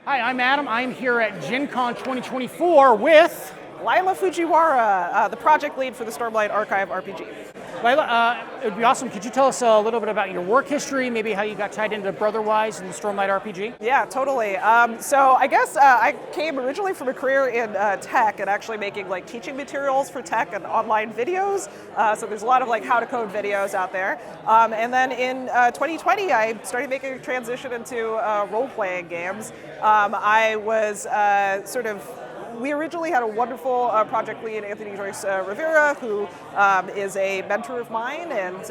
Hi, I'm Adam. I'm here at Gen Con 2024 with Lyla Fujiwara, the project lead for the Stormlight RPG. Lyla. It would be awesome. Could you tell us a little bit about your work history, maybe how you got tied into Brotherwise and the Stormlight RPG? Yeah, totally. So I guess I came originally from a career in tech and actually making like teaching materials for tech and online videos. So there's a lot of like how to code videos out there. And then in 2020, I started making a transition into role-playing games. I was we originally had a wonderful project lead, Anthony Joyce Rivera, who is a mentor of mine and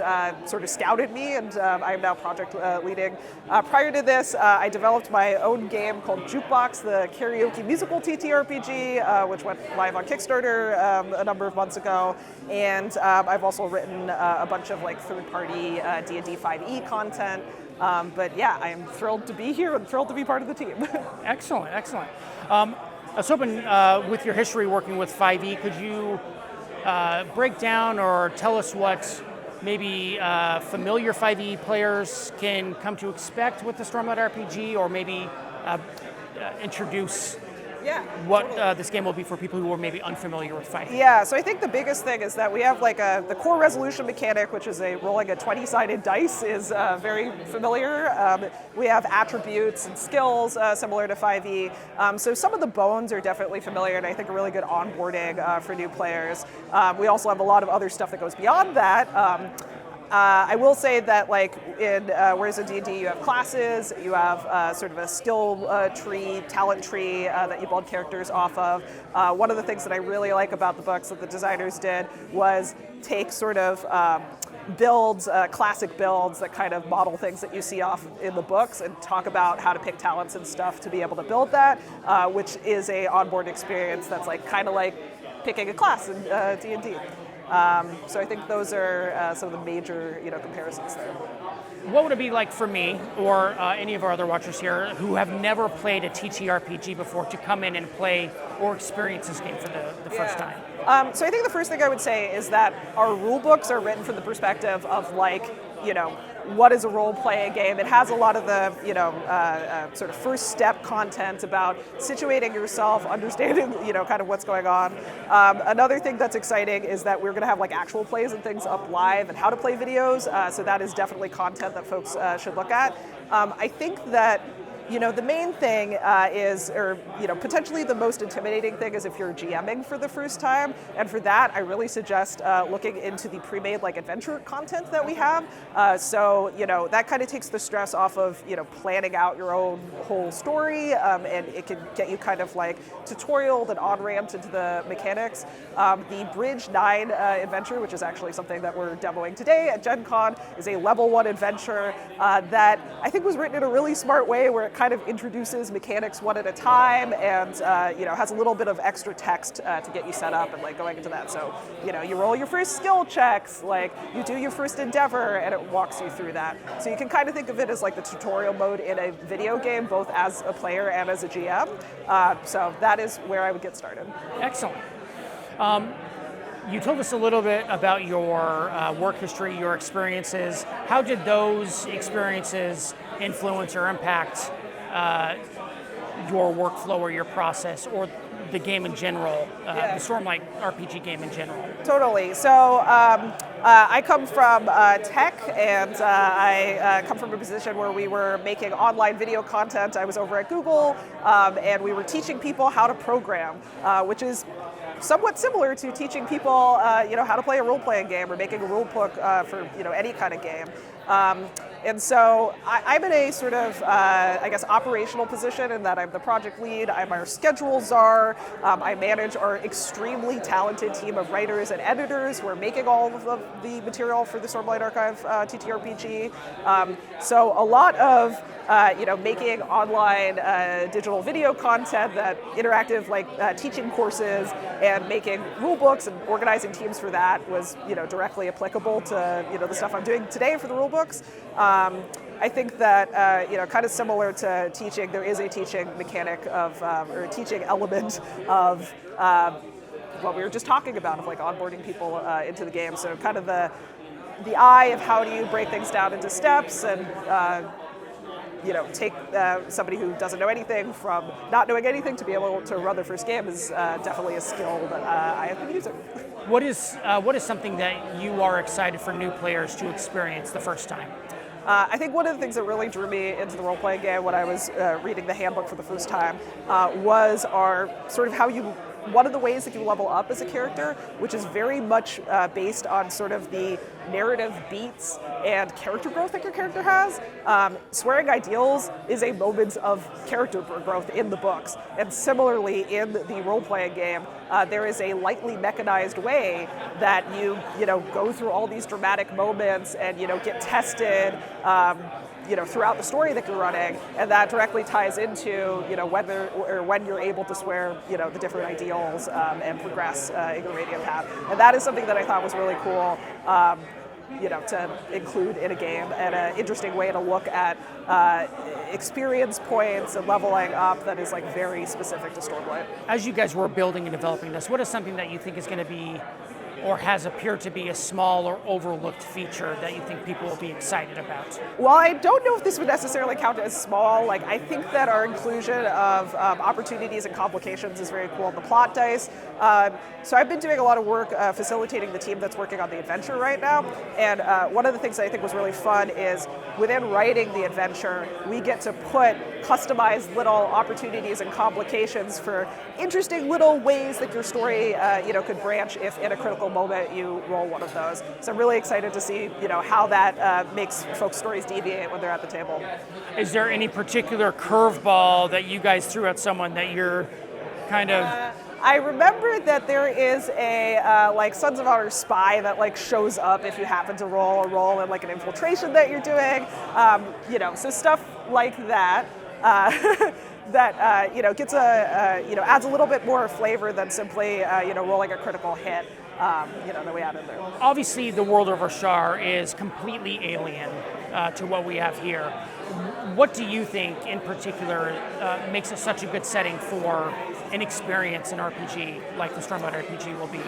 sort of scouted me, and I am now project leading. Prior to this, I developed my own game called Jukebox, the karaoke musical TTRPG, which went live on Kickstarter a number of months ago. And I've also written a bunch of like third-party D&D 5e content. But yeah, I am thrilled to be here and thrilled to be part of the team. Excellent, excellent. I was hoping with your history working with 5e, could you break down or tell us what maybe familiar 5e players can come to expect with the Stormlight RPG, or maybe introduce what this game will be for people who are maybe unfamiliar with 5e? Yeah, so I think the biggest thing is that we have like the core resolution mechanic, which is rolling a 20-sided dice, is very familiar. We have attributes and skills similar to 5e. So some of the bones are definitely familiar, and I think a really good onboarding for new players. We also have a lot of other stuff that goes beyond that. I will say that, like whereas in D&D you have classes, you have sort of a skill tree, talent tree that you build characters off of. One of the things that I really like about the books that the designers did was take sort of builds, classic builds that kind of model things that you see off in the books, and talk about how to pick talents and stuff to be able to build that, which is a onboard experience that's like kind of like picking a class in D&D. So I think those are some of the major, comparisons there. What would it be like for me or any of our other watchers here who have never played a TTRPG before to come in and play or experience this game for the first time? So I think the first thing I would say is that our rule books are written from the perspective of what is a role-playing game. It has a lot of the, sort of first step content about situating yourself, understanding, kind of what's going on. Another thing that's exciting is that we're going to have like actual plays and things up live and how to play videos. So that is definitely content that folks should look at. I think that the main thing is, or potentially the most intimidating thing is if you're GMing for the first time. And for that, I really suggest looking into the pre-made like adventure content that we have. So that kind of takes the stress off of planning out your own whole story, and it can get you kind of like tutorialed and on-ramped into the mechanics. The Bridge 9 adventure, which is actually something that we're demoing today at Gen Con, is a level 1 adventure that I think was written in a really smart way, where it kind of introduces mechanics one at a time, and has a little bit of extra text to get you set up and like going into that. So you roll your first skill checks, like you do your first endeavor, and it walks you through that. So you can kind of think of it as like the tutorial mode in a video game, both as a player and as a GM. So that is where I would get started. Excellent. You told us a little bit about your work history, your experiences. How did those experiences influence or impact your workflow or your process or the game in general, the Stormlight RPG game in general? Totally. So I come from tech, and I come from a position where we were making online video content. I was over at Google, and we were teaching people how to program, which is somewhat similar to teaching people, how to play a role-playing game or making a rule book for any kind of game. And so I'm in a sort of, operational position in that I'm the project lead, I'm our schedule czar, I manage our extremely talented team of writers and editors who are making all of the material for the Stormlight Archive TTRPG. So a lot of making online digital video content, that interactive teaching courses, and making rule books and organizing teams for that was directly applicable to the stuff I'm doing today for the rule books. I think that kind of similar to teaching, there is a teaching mechanic of or a teaching element of what we were just talking about, of like onboarding people into the game. So kind of the eye of how do you break things down into steps, and take somebody who doesn't know anything from not knowing anything to be able to run their first game is definitely a skill that I have been using. What is something that you are excited for new players to experience the first time? I think one of the things that really drew me into the role-playing game when I was reading the handbook for the first time was one of the ways that you level up as a character, which is very much based on sort of the narrative beats and character growth that your character has. Swearing Ideals is a moment of character growth in the books. And similarly, in the role-playing game, there is a lightly mechanized way that you go through all these dramatic moments and get tested throughout the story that you're running, and that directly ties into whether or when you're able to swear the different ideals and progress in your radiant path. And that is something that I thought was really cool to include in a game, and an interesting way to look at experience points and leveling up that is very specific to Stormlight. As you guys were building and developing this, what is something that you think is going to be, or has appeared to be, a small or overlooked feature that you think people will be excited about? Well, I don't know if this would necessarily count as small. I think that our inclusion of opportunities and complications is very cool in the plot dice. So I've been doing a lot of work facilitating the team that's working on the adventure right now. And one of the things that I think was really fun is within writing the adventure, we get to put customized little opportunities and complications for interesting little ways that your story could branch if in a critical moment you roll one of those. So I'm really excited to see how that makes folks' stories deviate when they're at the table. Is there any particular curveball that you guys threw at someone that you're kind of... I remember that there is a Sons of Honor spy that shows up if you happen to roll a roll in an infiltration that you're doing. So stuff like that. That gets adds a little bit more flavor than simply rolling a critical hit. That we added there. Obviously, the world of Roshar is completely alien to what we have here. What do you think, in particular, makes it such a good setting for an experience in RPG like the Stormlight RPG will be?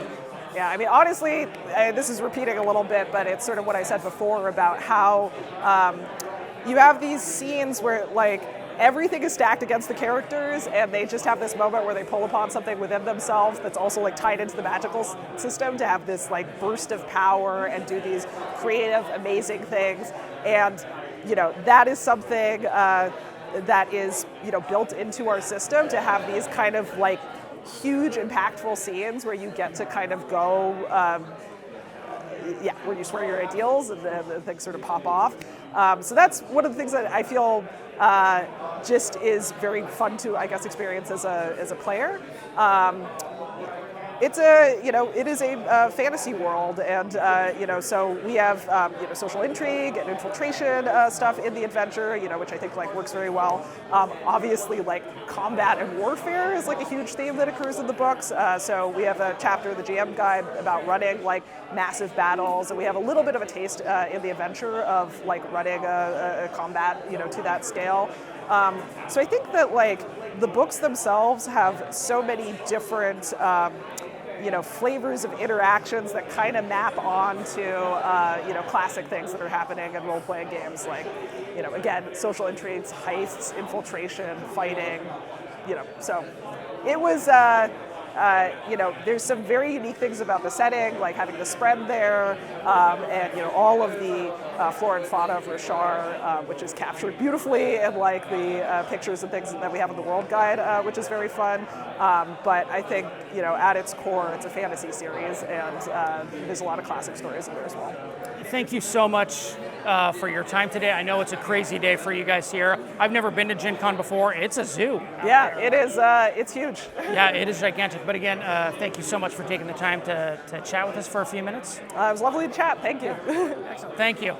Yeah, I mean, honestly, this is repeating a little bit, but it's sort of what I said before about how you have these scenes where, everything is stacked against the characters, and they just have this moment where they pull upon something within themselves that's also tied into the magical system to have this burst of power and do these creative, amazing things. And that is something that is built into our system, to have these kind of huge, impactful scenes where you get to kind of go, where you swear your ideals and the things sort of pop off. So that's one of the things that I feel just is very fun to, experience as a player. It is a fantasy world, and so we have social intrigue and infiltration stuff in the adventure, which I think works very well. Obviously, combat and warfare is a huge theme that occurs in the books. So we have a chapter, the GM guide, about running massive battles, and we have a little bit of a taste in the adventure of running a combat to that scale. So I think that the books themselves have so many different flavors of interactions that kind of map onto classic things that are happening in role-playing games, again, social intrigues, heists, infiltration, fighting, so it was there's some very unique things about the setting, having the spread there, and all of the flora and fauna of Roshar, which is captured beautifully in the pictures and things that we have in the World Guide, which is very fun. But I think at its core, it's a fantasy series, and there's a lot of classic stories in there as well. Thank you so much for your time today. I know it's a crazy day for you guys here. I've never been to Gen Con before. It's a zoo. Yeah, it is. It's huge. Yeah, it is gigantic. But again, thank you so much for taking the time to chat with us for a few minutes. It was lovely to chat. Thank you. Excellent. Thank you.